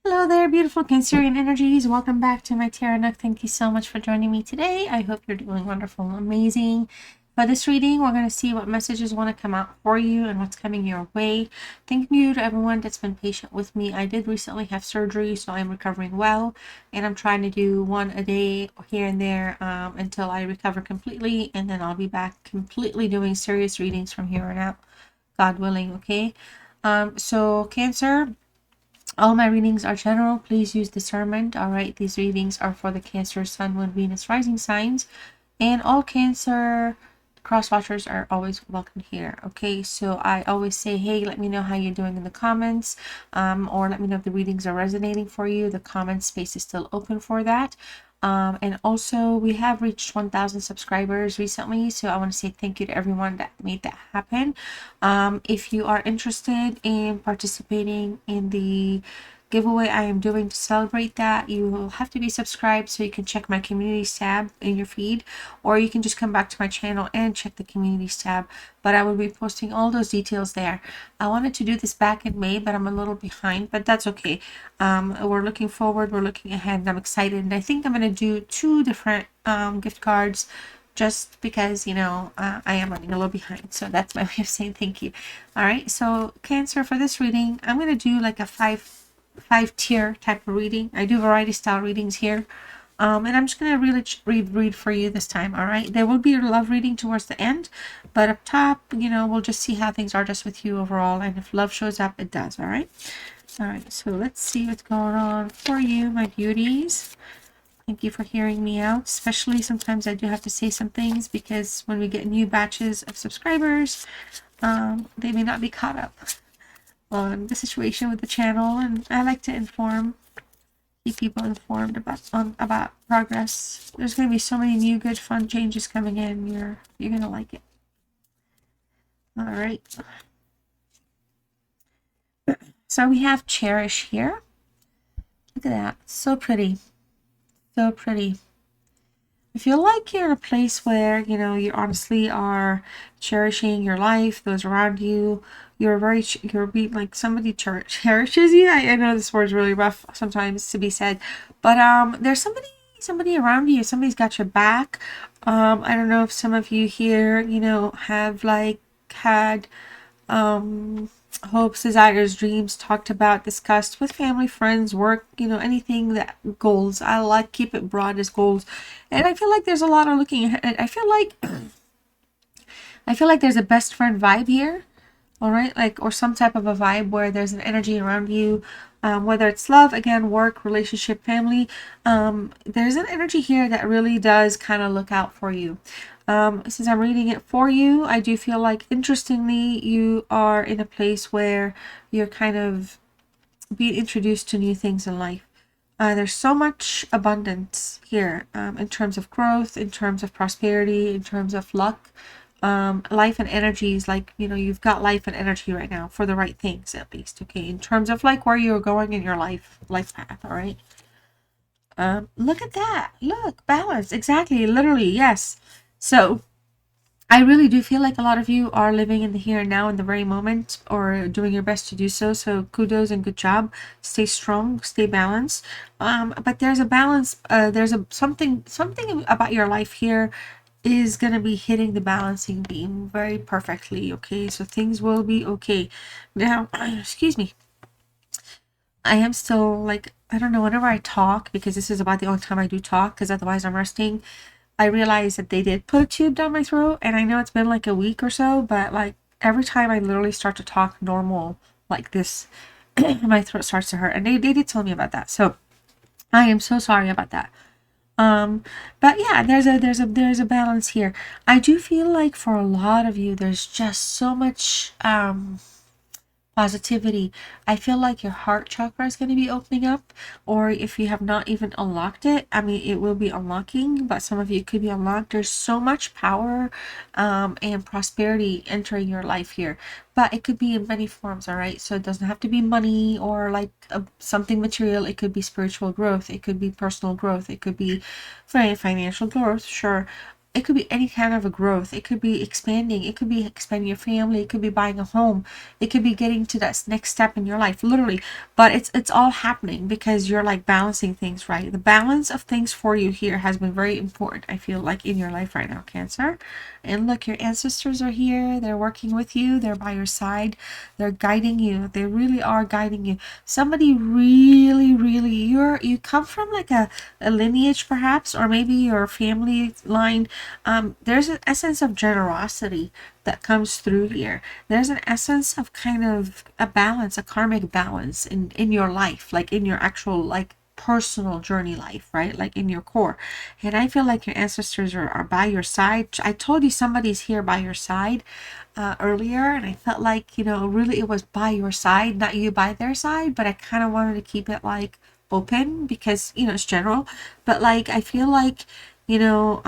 Hello there, beautiful Cancerian energies. Welcome back to my tarot deck. Thank you so much for joining me today. I hope you're doing wonderful and amazing. For this reading, we're going to see what messages want to come out for you and what's coming your way. Thank you to everyone that's been patient with me. I did recently have surgery, so I'm recovering well, and I'm trying to do one a day here and there until I recover completely, and then I'll be back completely doing serious readings from here on out, God willing, okay? So Cancer, all my readings are general. Please use discernment. All right, these readings are for the Cancer, Sun, Moon, Venus, Rising signs, and all Cancer cross watchers are always welcome here. Okay, so I always say, hey, let me know how you're doing in the comments, or let me know if the readings are resonating for you. The comment space is still open for that. And also, we have reached 1,000 subscribers recently, so I want to say thank you to everyone that made that happen. If you are interested in participating in the giveaway I am doing to celebrate that, you will have to be subscribed, so you can check my communities tab in your feed, or you can just come back to my channel and check the communities tab, but I will be posting all those details there. I wanted to do this back in May, but I'm a little behind, but that's okay. We're looking forward, we're looking ahead, and I'm excited, and I think I'm going to do 2 different gift cards, just because, I am running a little behind. So that's my way of saying thank you. All right, so Cancer, for this reading, I'm going to do like a five tier type of reading. I do variety style readings here. And I'm just going to really read for you this time. All right, there will be a love reading towards the end, but up top, we'll just see how things are just with you overall. And if love shows up, it does. All right. All right, so let's see what's going on for you, my beauties. Thank you for hearing me out, especially sometimes I do have to say some things because when we get new batches of subscribers, they may not be caught up on the situation with the channel, and I like to keep people informed about progress. There's going to be so many new good fun changes coming in. You're going to like it. All right. So we have Cherish here. Look at that. So pretty. So pretty. I feel like you're in a place where, you honestly are cherishing your life, those around you. You're being like somebody cherishes you. I know this word's really rough sometimes to be said, but there's somebody around you. Somebody's got your back. I don't know if some of you here, have like had hopes, desires, dreams talked about, discussed with family, friends, work, anything that goals. I like keep it broad as goals. And I feel like there's a lot of looking ahead. I feel like there's a best friend vibe here. All right, like, or some type of a vibe where there's an energy around you, whether it's love, again, work, relationship, family. There's an energy here that really does kind of look out for you. Since I'm reading it for you, I do feel like, interestingly, you are in a place where you're kind of being introduced to new things in life. There's so much abundance here, in terms of growth, in terms of prosperity, in terms of luck. Life and energy is like, you've got life and energy right now for the right things, at least. Okay, in terms of like where you're going in your life path. All right. Look at that. Look, balance. Exactly. Literally. Yes. So I really do feel like a lot of you are living in the here and now, in the very moment, or doing your best to do so. So kudos and good job. Stay strong, stay balanced. But there's a balance. There's something about your life here is going to be hitting the balancing beam very perfectly. Okay, so things will be okay. Now, excuse me. I am still like, I don't know, whenever I talk, because this is about the only time I do talk, because otherwise I'm resting, I realized that they did put a tube down my throat, and I know it's been like a week or so, but like every time I literally start to talk normal like this, my throat starts to hurt, and they did tell me about that. So I am so sorry about that. But yeah, there's a balance here. I do feel like for a lot of you, there's just so much positivity. I feel like your heart chakra is going to be opening up, or if you have not even unlocked it, I mean, it will be unlocking, but some of you could be unlocked. There's so much power and prosperity entering your life here, but it could be in many forms. All right, so it doesn't have to be money or like something material. It could be spiritual growth, it could be personal growth, it could be financial growth, sure. it could be any kind of a growth. It could be expanding. It could be expanding your family. It could be buying a home. It could be getting to that next step in your life, literally. But it's all happening because you're like balancing things, right? The balance of things for you here has been very important, I feel like, in your life right now, Cancer. And look, your ancestors are here. They're working with you. They're by your side. They're guiding you. They really are guiding you. Somebody really, really, you come from like a lineage perhaps, or maybe your family line. There's an essence of generosity that comes through here. There's an essence of kind of a balance, a karmic balance in your life, like in your actual like personal journey life, right? Like in your core. And I feel like your ancestors are by your side. I told you somebody's here by your side earlier, and I felt like, you know, really it was by your side, not you by their side, but I kind of wanted to keep it like open because, you know, it's general. But like I feel like, you know,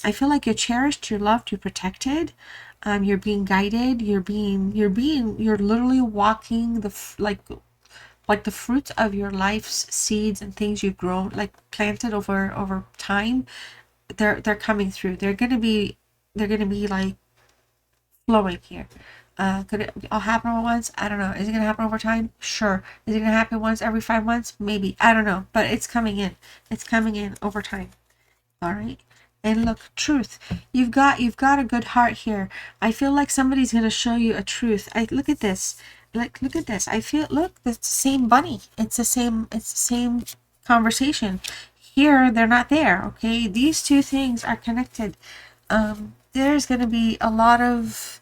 I feel like you're cherished, you're loved, you're protected. You're being guided. You're literally walking the like the fruits of your life's seeds and things you've grown, like planted over time. They're coming through. They're gonna be like flowing here. Could it all happen at once? I don't know. Is it gonna happen over time? Sure. Is it gonna happen once every 5 months? Maybe. I don't know. But it's coming in. It's coming in over time. All right. And look, truth. You've got a good heart here. I feel like somebody's gonna show you a truth. I look at this. Like look at this. I feel look, it's the same bunny. It's the same conversation. Here they're not there. Okay. These two things are connected. There's gonna be a lot of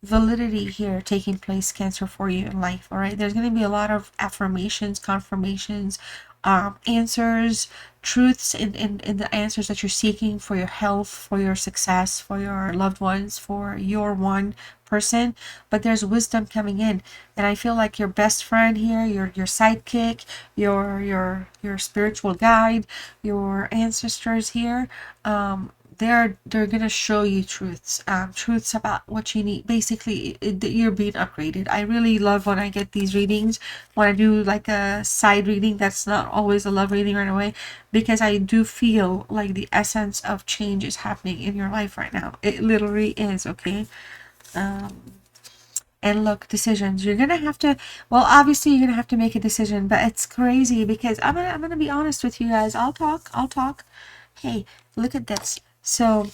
validity here taking place, Cancer, for you in life. All right, there's going to be a lot of affirmations, confirmations, answers, truths in the answers that you're seeking for your health, for your success, for your loved ones, for your one person. But there's wisdom coming in, and I feel like your best friend here, your sidekick, your spiritual guide, your ancestors here, they're gonna show you truths about what you need. Basically, you're being upgraded. I really love when I get these readings, when I do like a side reading that's not always a love reading right away, because I do feel like the essence of change is happening in your life right now. It literally is. Okay. And look, decisions. You're gonna have to. Well, obviously, you're gonna have to make a decision, but it's crazy because I'm gonna be honest with you guys. I'll talk. I'll talk. Hey, look at this. So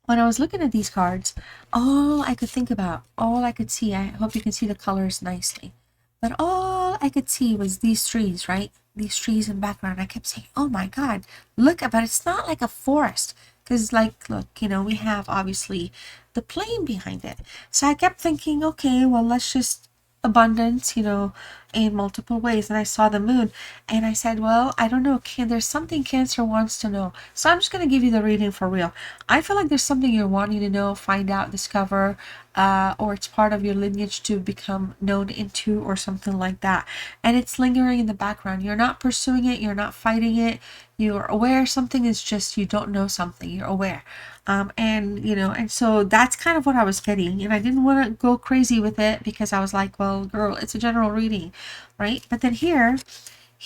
when I was looking at these cards, all I could think about, all I could see, I hope you can see the colors nicely, but all I could see was these trees, right? These trees in background. I kept saying, oh my God, look, but it's not like a forest. Because, like, look, you know, we have obviously the plain behind it. So I kept thinking, okay, well, let's just abundance, you know, in multiple ways. And I saw the moon and I said, well, I don't know, there's something Cancer wants to know. So I'm just going to give you the reading for real. I feel like there's something you're wanting to know, find out, discover, or it's part of your lineage to become known into or something like that. And it's lingering in the background. You're not pursuing it. You're not fighting it. You're aware something is just, you don't know something. You're aware. And you know, and so that's kind of what I was getting, and I didn't want to go crazy with it because I was like, well, girl, it's a general reading, right? But then here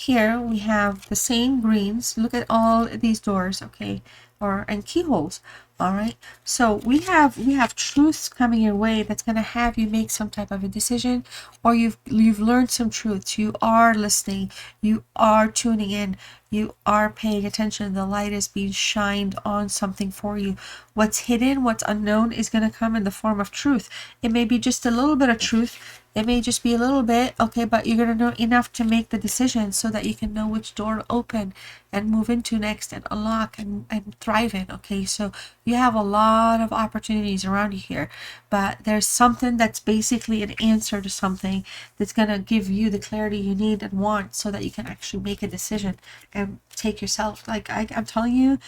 we have the same greens. Look at all these doors, okay, and keyholes. All right, so we have truths coming your way that's going to have you make some type of a decision, or you've learned some truths. You are listening, you are tuning in, you are paying attention. The light is being shined on something for you. What's hidden, what's unknown is going to come in the form of truth. It may be just a little bit of truth. It may just be a little bit, okay, but you're going to know enough to make the decision so that you can know which door to open and move into next and unlock and thrive in, okay? So you have a lot of opportunities around you here, but there's something that's basically an answer to something that's going to give you the clarity you need and want so that you can actually make a decision and take yourself. Like I'm telling you,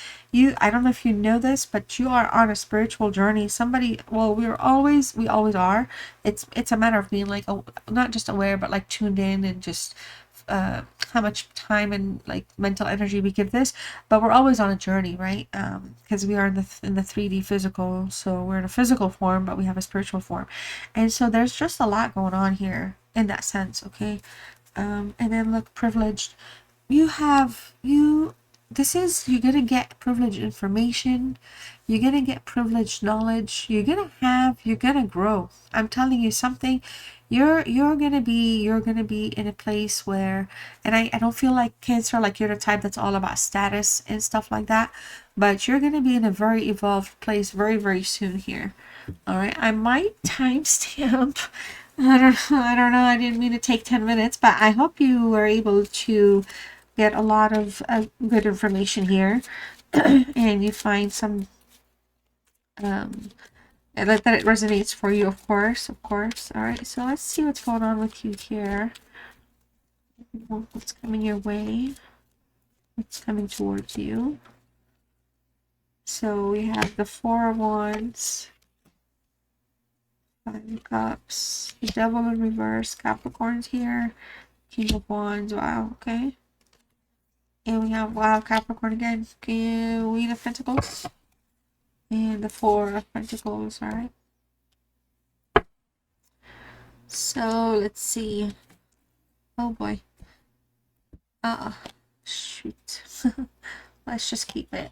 I don't know if you know this, but you are on a spiritual journey. Well, we always are. It's a matter of being like, not just aware, but like tuned in and just how much time and like mental energy we give this. But we're always on a journey, right? Because we are in the 3D physical, so we're in a physical form, but we have a spiritual form, and so there's just a lot going on here in that sense, okay? And then look, privileged. You this is, you're gonna get privileged information, you're gonna get privileged knowledge, you're gonna grow. I'm telling you something. You're gonna be in a place where, and I don't feel like Cancer, like you're the type that's all about status and stuff like that, but you're gonna be in a very evolved place very, very soon here. All right, I might timestamp. I don't know. I didn't mean to take 10 minutes, but I hope you were able to get a lot of good information here, and you find some and that it resonates for you, of course, of course. All right, so let's see what's going on with you here. What's coming your way? What's coming towards you? So we have the Four of Wands, Five of Cups, the Devil in reverse, Capricorn's here, King of Wands. Wow, okay. And we have, wow, Capricorn again. Queen of Pentacles. And the Four of Pentacles, alright. So, let's see. Oh boy. Shoot. Let's just keep it.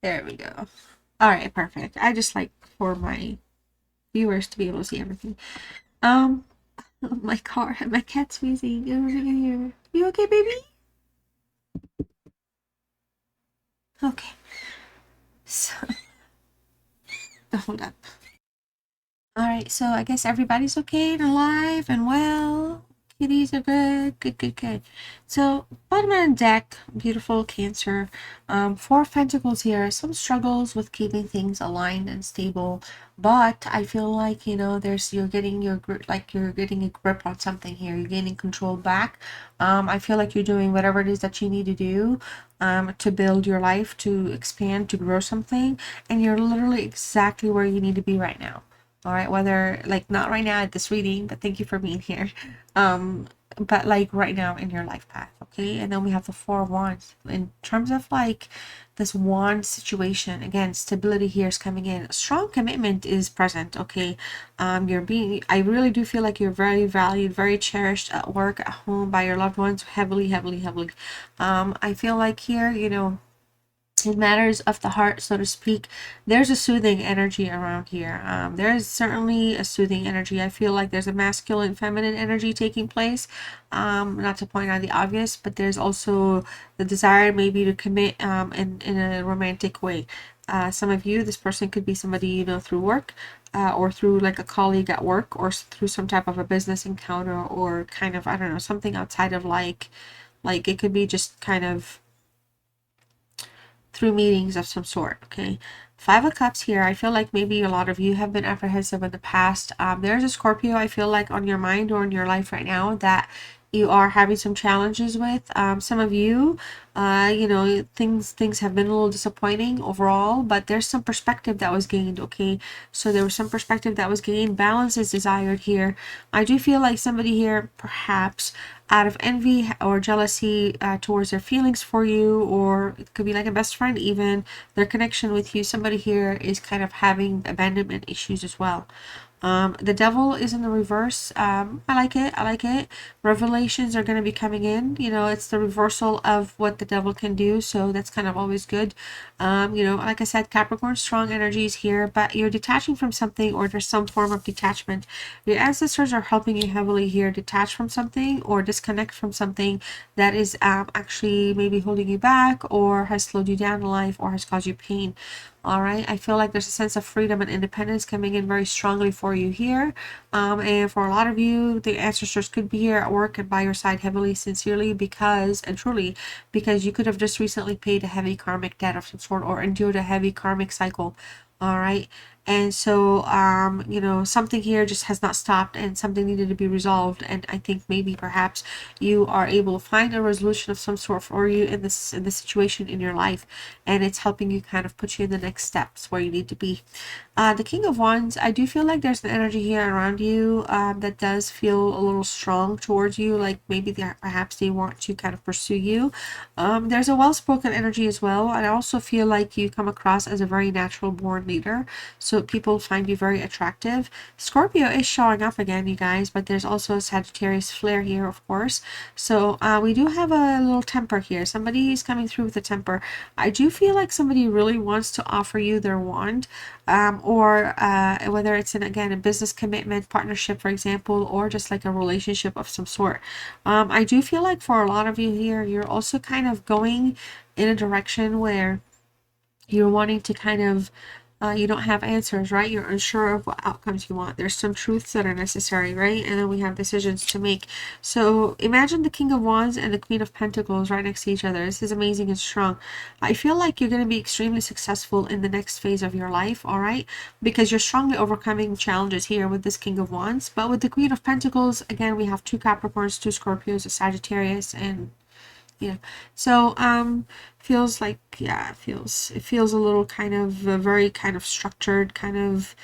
There we go. Alright, perfect. I just like for my viewers to be able to see everything. My cat's sneezing over here. You okay, baby? Okay. So, hold up. Alright, so I guess everybody's okay and alive and well. Kitties are good. Good. So, bottom of the deck, beautiful Cancer. Four of Pentacles here. Some struggles with keeping things aligned and stable. But I feel like, you know, you're getting a grip on something here. You're gaining control back. I feel like you're doing whatever it is that you need to do to build your life, to expand, to grow something. And you're literally exactly where you need to be right now. All right, whether like not right now at this reading, but thank you for being here. But like right now in your life path, okay? And then we have the Four of Wands. In terms of like this wand situation, again, stability here is coming in. Strong commitment is present, okay? I really do feel like you're very valued, very cherished at work, at home, by your loved ones, heavily. I feel like here, you know, in matters of the heart, so to speak, there's a soothing energy around here. There is certainly a soothing energy. I feel like there's a masculine, feminine energy taking place. Not to point out the obvious, but there's also the desire maybe to commit in a romantic way. Some of you, this person could be somebody you know through work, or through like a colleague at work, or through some type of a business encounter, or kind of, I don't know, something outside of like it could be just kind of through meetings of some sort, okay? Five of Cups here. I feel like maybe a lot of you have been apprehensive in the past. There's a Scorpio, I feel like, on your mind or in your life right now that you are having some challenges with. Some of you, you know, things have been a little disappointing overall, but there's some perspective that was gained, okay? So there was some perspective that was gained. Balance is desired here. I do feel like somebody here, perhaps out of envy or jealousy towards their feelings for you, or it could be like a best friend even, their connection with you, somebody here is kind of having abandonment issues as well. The Devil is in the reverse. I like it. Revelations are going to be coming in. You know, it's the reversal of what the Devil can do. So that's kind of always good. You know, like I said, Capricorn, strong energies here, but you're detaching from something, or there's some form of detachment. Your ancestors are helping you heavily here detach from something or disconnect from something that is actually maybe holding you back, or has slowed you down in life, or has caused you pain. All right, I feel like there's a sense of freedom and independence coming in very strongly for you here. And for a lot of you, the ancestors could be here at work and by your side heavily, sincerely, because, and truly, because you could have just recently paid a heavy karmic debt of some sort, or endured a heavy karmic cycle. All right. And so, you know, something here just has not stopped, and something needed to be resolved. And I think maybe perhaps you are able to find a resolution of some sort for you in this situation in your life, and it's helping you kind of put you in the next steps where you need to be. The King of Wands, I do feel like there's an energy here around you that does feel a little strong towards you, like maybe perhaps they want to kind of pursue you. There's a well-spoken energy as well, and I also feel like you come across as a very natural born leader. So also people find you very attractive. Scorpio is showing up again, you guys, but there's also a Sagittarius flare here, of course. So we do have a little temper here. Somebody is coming through with a temper. I do feel like somebody really wants to offer you their wand, or whether it's again a business commitment, partnership, for example, or just like a relationship of some sort. I do feel like for a lot of you here, you're also kind of going in a direction where you're wanting to kind of you don't have answers, right? You're unsure of what outcomes you want. There's some truths that are necessary, right? And then we have decisions to make. So imagine the King of Wands and the Queen of Pentacles right next to each other. This is amazing and strong. I feel like you're going to be extremely successful in the next phase of your life, all right? Because you're strongly overcoming challenges here with this King of Wands. But with the Queen of Pentacles, again, we have 2 Capricorns, 2 Scorpios, a Sagittarius, and yeah, so feels like, yeah, it feels a little kind of very kind of structured, kind of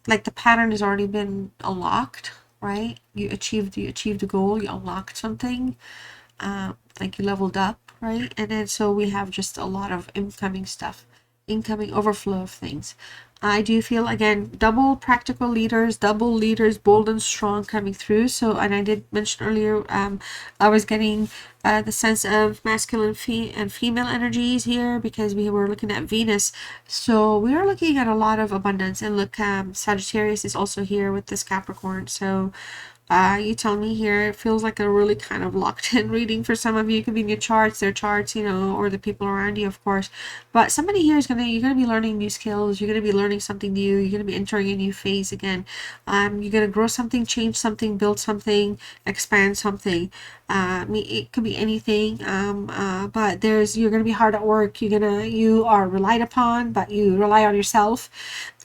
like the pattern has already been unlocked, right? You achieved a goal, you unlocked something, like you leveled up, right? And then so we have just a lot of incoming overflow of things. I do feel, again, double practical leaders, double leaders, bold and strong coming through. So, and I did mention earlier, I was getting the sense of masculine and female energies here because we were looking at Venus. So we are looking at a lot of abundance. And look, Sagittarius is also here with this Capricorn. So you tell me here, it feels like a really kind of locked in reading for some of you. It could be in your charts, their charts, you know, or the people around you, of course. But somebody here is you're gonna be learning new skills. You're gonna be learning something new. You're gonna be entering a new phase again. You're gonna grow something, change something, build something, expand something. It could be anything. But you're gonna be hard at work. You are relied upon, but you rely on yourself.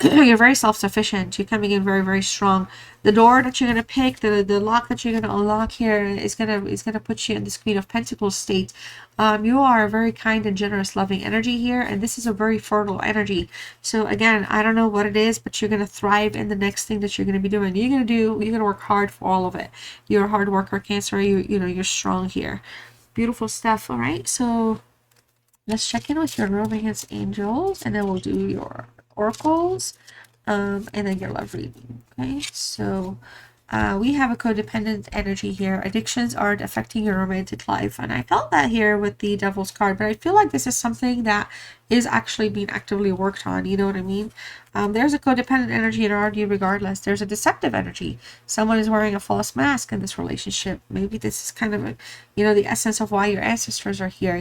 You're very self-sufficient. You're coming in very, very strong. The door that you're gonna pick, the lock that you're gonna unlock here is gonna put you in this Queen of Pentacles state. You are a very kind and generous, loving energy here, and this is a very fertile energy. So again, I don't know what it is, but you're gonna thrive in the next thing that you're gonna be doing. You're gonna work hard for all of it. You're a hard worker, Cancer. You're strong here. Beautiful stuff. All right, so let's check in with your romance angels, and then we'll do your oracles. And then your love reading. Okay, so we have a codependent energy here. Addictions aren't affecting your romantic life, and I felt that here with the Devil's card, but I feel like this is something that is actually being actively worked on. You know what I mean? There's a codependent energy around you regardless. There's a deceptive energy. Someone is wearing a false mask in this relationship. Maybe this is kind of the essence of why your ancestors are here,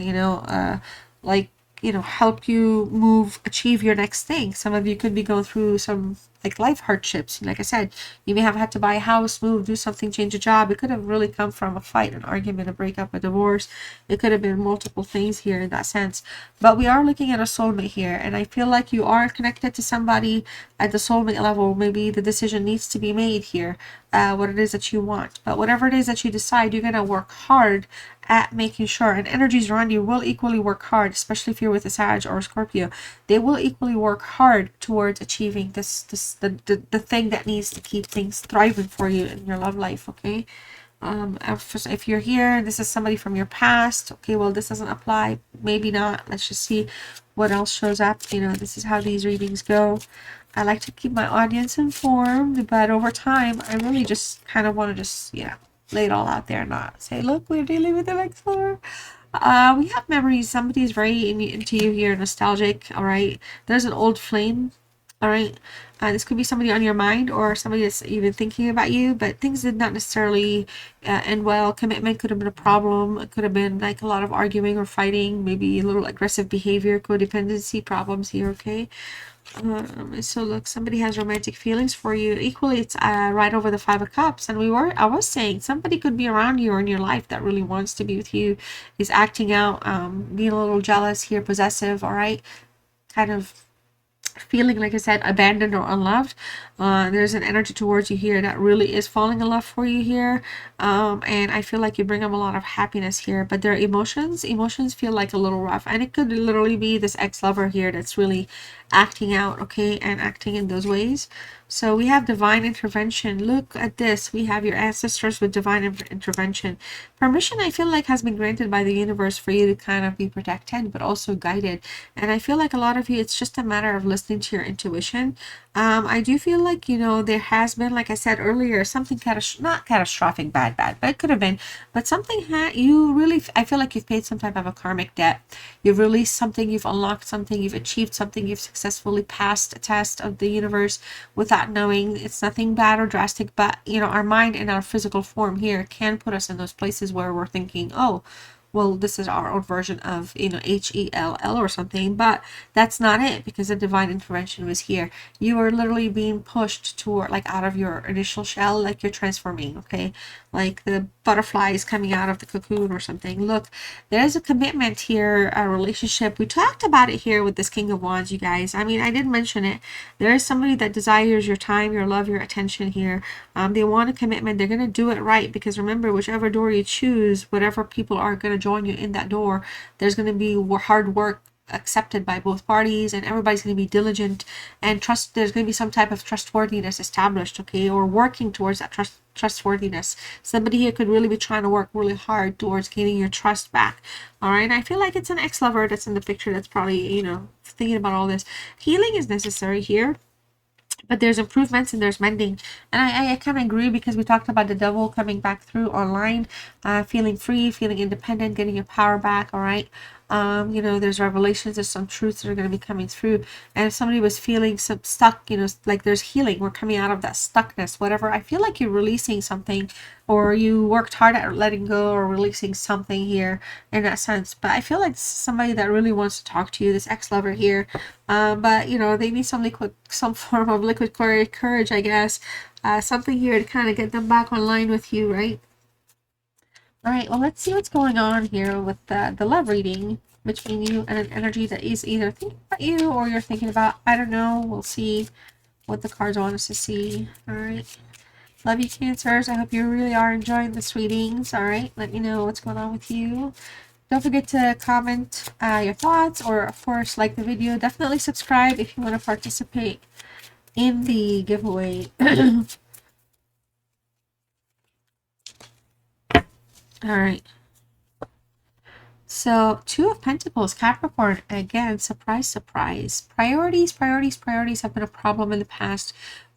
like, help you achieve your next thing. Some of you could be going through some like life hardships. Like I said, you may have had to buy a house, move, do something, change a job. It could have really come from a fight, an argument, a breakup, a divorce. It could have been multiple things here in that sense. But we are looking at a soulmate here, and I feel like you are connected to somebody at the soulmate level. Maybe the decision needs to be made here, what it is that you want. But whatever it is that you decide, you're going to work hard at making sure, and energies around you will equally work hard, especially if you're with a Sag or a Scorpio. They will equally work hard towards achieving the thing that needs to keep things thriving for you in your love life. Okay, if you're here, this is somebody from your past. Okay, well, this doesn't apply, maybe not. Let's just see what else shows up. This is how these readings go. I like to keep my audience informed, but over time I really just kind of want to lay it all out there, not say, look, we're dealing with an ex-lover. We have memories. Somebody is very into you here, nostalgic. All right, there's an old flame. All right, this could be somebody on your mind or somebody that's even thinking about you, but things did not necessarily end well. Commitment could have been a problem. It could have been like a lot of arguing or fighting, maybe a little aggressive behavior, codependency problems here. Okay. So look, somebody has romantic feelings for you. Equally, it's right over the 5 of Cups, and I was saying somebody could be around you or in your life that really wants to be with you, is acting out, being a little jealous here, possessive. All right, kind of feeling, like I said, abandoned or unloved. There's an energy towards you here that really is falling in love for you here, and I feel like you bring them a lot of happiness here, but their emotions feel like a little rough, and it could literally be this ex-lover here that's really acting out, okay, and acting in those ways. So we have divine intervention. Look at this. We have your ancestors with divine intervention. Permission, I feel like, has been granted by the universe for you to kind of be protected, but also guided. And I feel like a lot of you, it's just a matter of listening to your intuition. I do feel like, there has been, like I said earlier, something not catastrophic, bad, but it could have been, but something you really, I feel like you've paid some type of a karmic debt. You've released something, you've unlocked something, you've achieved something, you've successfully passed a test of the universe without knowing. It's nothing bad or drastic, but, our mind and our physical form here can put us in those places where we're thinking, oh, well, this is our own version of, HELL or something, but that's not it, because the divine intervention was here. You are literally being pushed toward, like, out of your initial shell, like you're transforming, okay? Like the butterflies coming out of the cocoon or something. Look, there's a commitment here, a relationship. We talked about it here with this King of Wands, you guys. I mean, I did mention it. There is somebody that desires your time, your love, your attention here. They want a commitment. They're going to do it right, because remember, whichever door you choose, whatever people are going to join you in that door, there's going to be hard work accepted by both parties, and everybody's going to be diligent and there's going to be some type of trustworthiness established, okay, or working towards that trustworthiness. Somebody here could really be trying to work really hard towards gaining your trust back. All right, I feel like it's an ex-lover that's in the picture that's probably, thinking about all this. Healing is necessary here, but there's improvements and there's mending. And I kind of agree, because we talked about the devil coming back through online, feeling free, feeling independent, getting your power back. All right, there's revelations, there's some truths that are going to be coming through. And if somebody was feeling some stuck, like there's healing, we're coming out of that stuckness, whatever. I feel like you're releasing something, or you worked hard at letting go or releasing something here in that sense. But I feel like somebody that really wants to talk to you, this ex-lover here, but they need some form of liquid courage, I guess, something here to kind of get them back online with you, right? All right, well, let's see what's going on here with the love reading between you and an energy that is either thinking about you or you're thinking about. I don't know. We'll see what the cards want us to see. All right. Love you, Cancers. I hope you really are enjoying this readings. All right. Let me know what's going on with you. Don't forget to comment your thoughts, or, of course, like the video. Definitely subscribe if you want to participate in the giveaway. All right. So, Two of Pentacles, Capricorn, again, surprise, surprise. Priorities have been a problem in the past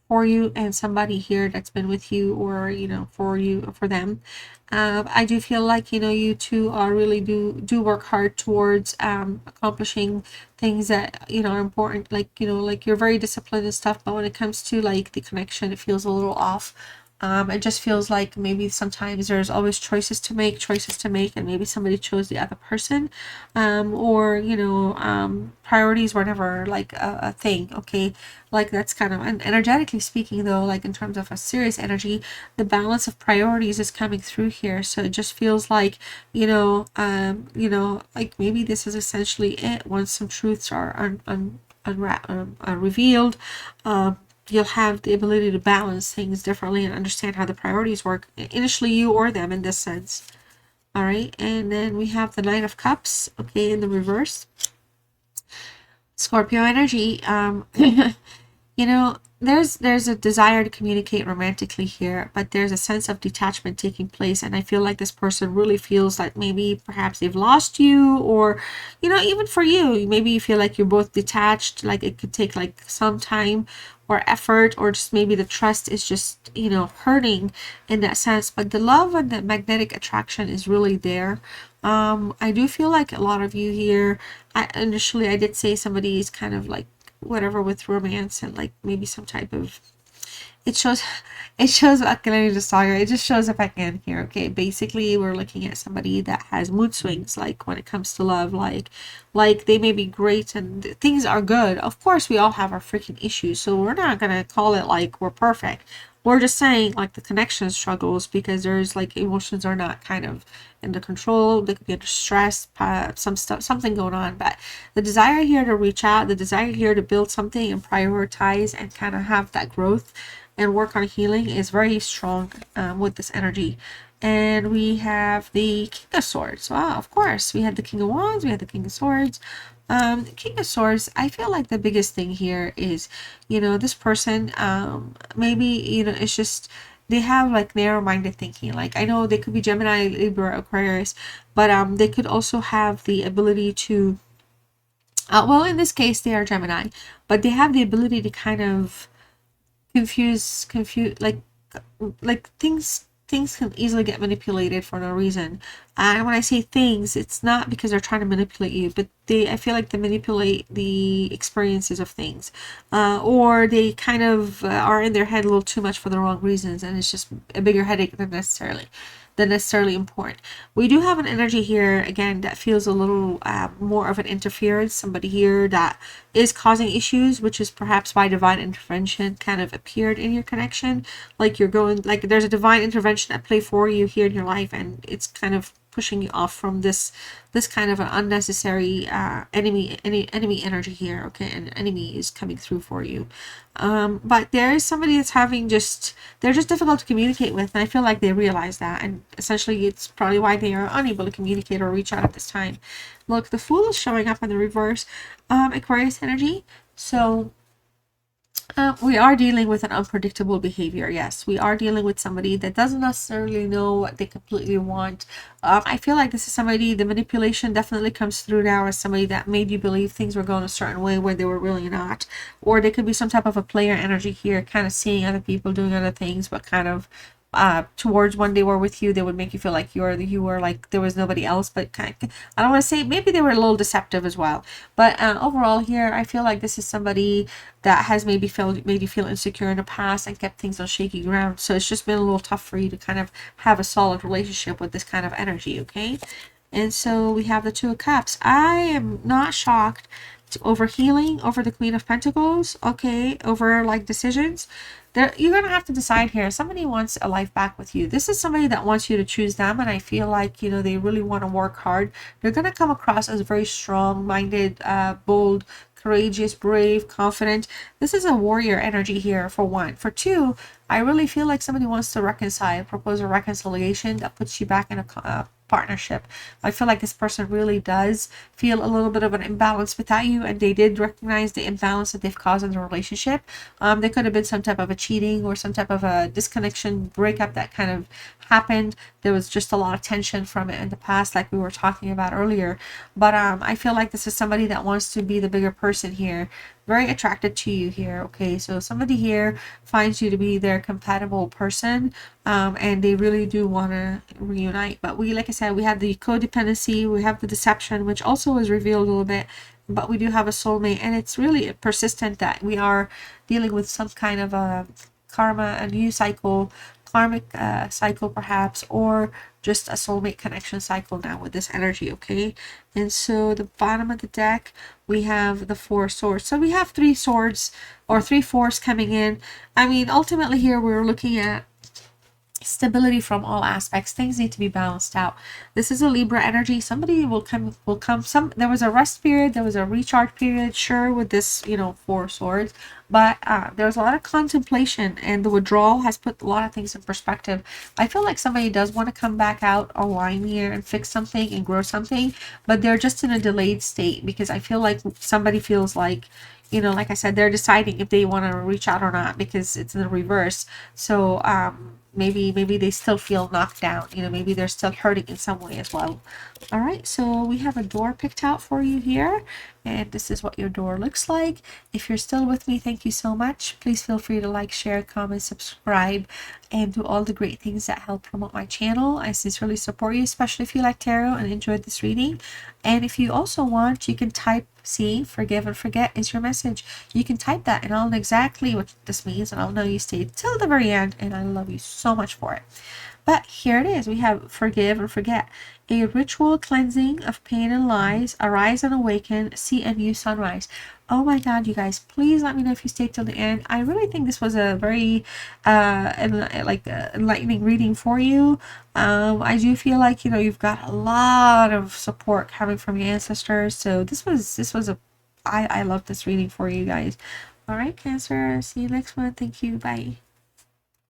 for you and somebody here that's been with you, or, for you or for them. I do feel like, you two are really do work hard towards accomplishing things that, are important. Like, like you're very disciplined and stuff, but when it comes to, like, the connection, it feels a little off. It just feels like maybe sometimes there's always choices to make, and maybe somebody chose the other person, or, priorities were never, like, a thing, okay? Like, that's kind of, and energetically speaking, though, like, in terms of a serious energy, the balance of priorities is coming through here. So it just feels like, like maybe this is essentially it. Once some truths are revealed, you'll have the ability to balance things differently and understand how the priorities work, initially you or them, in this sense. All right, and then we have the Knight of Cups, okay, in the reverse. Scorpio energy. There's a desire to communicate romantically here, but there's a sense of detachment taking place, and I feel like this person really feels like maybe perhaps they've lost you, or even for you, maybe you feel like you're both detached, like it could take like some time or effort, or just maybe the trust is just hurting in that sense, but the love and the magnetic attraction is really there. I do feel like a lot of you here, initially I did say somebody is kind of like whatever with romance and like maybe some type of, it shows okay, let me just talk here. It just shows if I can here, okay? Basically, we're looking at somebody that has mood swings, like when it comes to love, like they may be great and things are good. Of course, we all have our freaking issues, so we're not gonna call it like we're perfect. We're just saying like the connection struggles, because there's like emotions are not kind of under control. They could be under stress, something going on. But the desire here to reach out, the desire here to build something and prioritize and kind of have that growth and work on healing is very strong with this energy. And we have the King of Swords. Wow, of course. We had the King of Wands, we had the King of Swords. King of Swords, I feel like the biggest thing here is, this person, maybe, it's just, they have like narrow-minded thinking. Like, I know they could be Gemini, Libra, Aquarius, but they could also have the ability to Well, in this case, they are Gemini, but they have the ability to kind of confuse like things can easily get manipulated for no reason. And when I say things, it's not because they're trying to manipulate you, but I feel like they manipulate the experiences of things, or they kind of are in their head a little too much for the wrong reasons, and it's just a bigger headache than necessarily important. We do have an energy here again that feels a little more of an interference, somebody here that is causing issues, which is perhaps why divine intervention kind of appeared in your connection. Like you're going, like there's a divine intervention at play for you here in your life, and it's kind of pushing you off from this kind of an unnecessary enemy energy here. Okay, an enemy is coming through for you. But there is somebody that's having they're just difficult to communicate with, and I feel like they realize that, and essentially it's probably why they are unable to communicate or reach out at this time. Look, the Fool is showing up in the reverse, Aquarius energy. So we are dealing with an unpredictable behavior. Yes, we are dealing with somebody that doesn't necessarily know what they completely want. I feel like this is somebody, the manipulation definitely comes through now as somebody that made you believe things were going a certain way where they were really not. Or they could be some type of a player energy here, kind of seeing other people doing other things, but kind of towards when they were with you, they would make you feel like you were like there was nobody else. But kind of, I don't want to say, maybe they were a little deceptive as well. But overall here, I feel like this is somebody that has made you feel insecure in the past and kept things on shaky ground. So it's just been a little tough for you to kind of have a solid relationship with this kind of energy. Okay. And so we have the Two of Cups. I am not shocked over healing, over the Queen of Pentacles, okay, over like decisions. You're gonna have to decide here. Somebody wants a life back with you. This is somebody that wants you to choose them, and I feel like, you know, they really want to work hard. They're gonna come across as very strong-minded, bold, courageous, brave, confident. This is a warrior energy here, for one. For two, I really feel like somebody wants to reconcile, propose a reconciliation that puts you back in a partnership. I feel like this person really does feel a little bit of an imbalance without you, and they did recognize the imbalance that they've caused in the relationship. There could have been some type of a cheating or some type of a disconnection, breakup that kind of happened. There was just a lot of tension from it in the past, like we were talking about earlier. But I feel like this is somebody that wants to be the bigger person here, very attracted to you here. Okay, so somebody here finds you to be their compatible person, and they really do want to reunite. But like I said, we have the codependency, we have the deception, which also was revealed a little bit, but we do have a soulmate, and it's really persistent that we are dealing with some kind of a karma, a new cycle, karmic cycle perhaps, or just a soulmate connection cycle now with this energy. Okay, and so the bottom of the deck, we have the Four of Swords. So we have three swords or three fours coming in. I mean, ultimately here we're looking at stability from all aspects. Things need to be balanced out. This is a Libra energy. Somebody will come there was a rest period, there was a recharge period, sure, with this, you know, Four of Swords, but there's a lot of contemplation, and the withdrawal has put a lot of things in perspective. I feel like somebody does want to come back out online here and fix something and grow something, but they're just in a delayed state, because I feel like somebody feels like, you know, like I said, they're deciding if they want to reach out or not, because it's in the reverse. So maybe they still feel knocked down, you know, maybe they're still hurting in some way as well. All right, so we have a door picked out for you here, and this is what your door looks like. If you're still with me, thank you so much. Please feel free to like, share, comment, subscribe, and do all the great things that help promote my channel. I sincerely support you, especially if you like tarot and enjoyed this reading. And if you also want, you can type, see, forgive and forget is your message. You can type that, and I'll know exactly what this means, and I'll know you stayed till the very end, and I love you so much for it. But here it is. We have forgive and forget. A ritual cleansing of pain and lies. Arise and awaken. See a new sunrise. Oh my God, you guys, please let me know if you stayed till the end. I really think this was a very enlightening reading for you. I do feel like, you know, you've got a lot of support coming from your ancestors. So this was I love this reading for you guys. All right, Cancer. See you next one. Thank you. Bye.